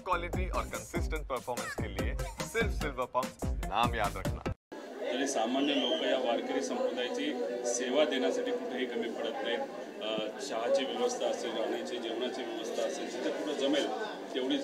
Quality और consistent performance के लिए सिर्फ सिल्वर पंप नाम याद रखना। तरी सामान्य लोक या वारकरी संप्रदायाची सेवा देण्यासाठी कुठेही कमी पडत नाहीत। चहाची व्यवस्था असेल, राहण्याची जेवणाची व्यवस्था असेल, जिथे कुठं जमेल तेवढी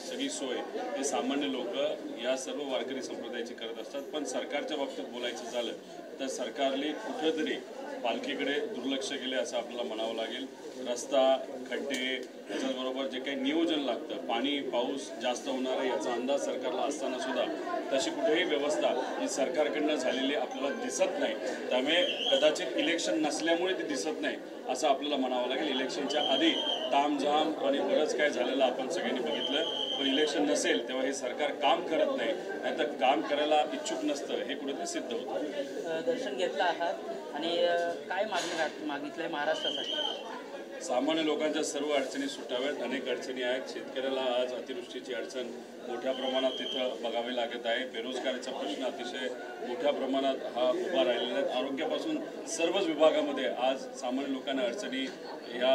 सगळी सोय हे सामान्य लोक या सर्व वारकरी संप्रदायाची करत असतात। पण सरकारच्या बाबतीत बोलायचं झालं तर सरकारने कुठेतरी पालखीकडे दुर्लक्ष केले असं आपल्याला म्हणावं लागेल। रस्ता, खड्डे, त्याच्याबरोबर जे काही नियोजन लागतं, पाणी पाऊस जास्त होणार आहे याचा अंदाज सरकारला असताना सुद्धा तशी कुठेही व्यवस्था ही सरकारकडनं झालेली आपल्याला दिसत नाही। त्यामुळे कदाचित इलेक्शन नसल्यामुळे ती दिसत नाही असं आपल्याला म्हणावं लागेल। इलेक्शनच्या आधी तामझाम आणि बरंच काय झालेलं आपण सगळ्यांनी बघितलं, पण इलेक्शन नसेल तेव्हा हे सरकार काम करत नाही, नाहीतर काम करायला इच्छुक नसतं हे कुठेतरी सिद्ध होतं। दर्शन घेतलं आहात आणि काय मागितलंय महाराष्ट्रासाठी? सामान्य लोकांच्या सर्व अडचणी सुटाव्यात। अनेक अडचणी आहेत। शेतकऱ्याला आज अतिवृष्टीची अडचण मोठ्या प्रमाणात तिथं बघावी लागत आहे। बेरोजगारीचा प्रश्न अतिशय मोठ्या प्रमाणात हा उभा राहिलेला आहे। आरोग्यापासून सर्वच विभागामध्ये आज सामान्य लोकांना या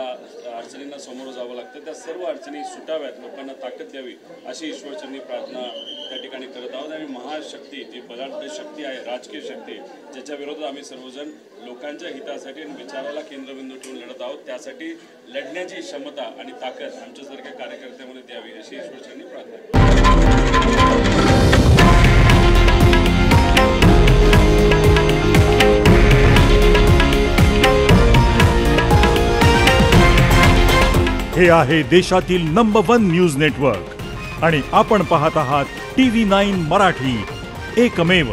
अडचणींना सामोरं जावं लागतं। त्या सर्व अडचणी सुटाव्यात, लोकांना ताकद द्यावी अशी ईश्वरचरणी प्रार्थना त्या ठिकाणी करत आहोत। आणि महाशक्ती जी बलाढ्य शक्ती आहे, राजकीय शक्ती, ज्याच्या विरोधात आम्ही सर्वजण लोकांच्या हितासाठी आणि विचाराला केंद्रबिंदू ठेवून लढत आहोत, त्यासाठी लढण्याची क्षमता आणि ताकद आमच्यासारख्या कार्यकर्त्यामध्ये द्यावी अशी ईश्वरचरणी प्रार्थना। हे आहे देशातील नंबर 1 न्यूज नेटवर्क आणि आपण पाहत आहात TV9 मराठी, एकमेव।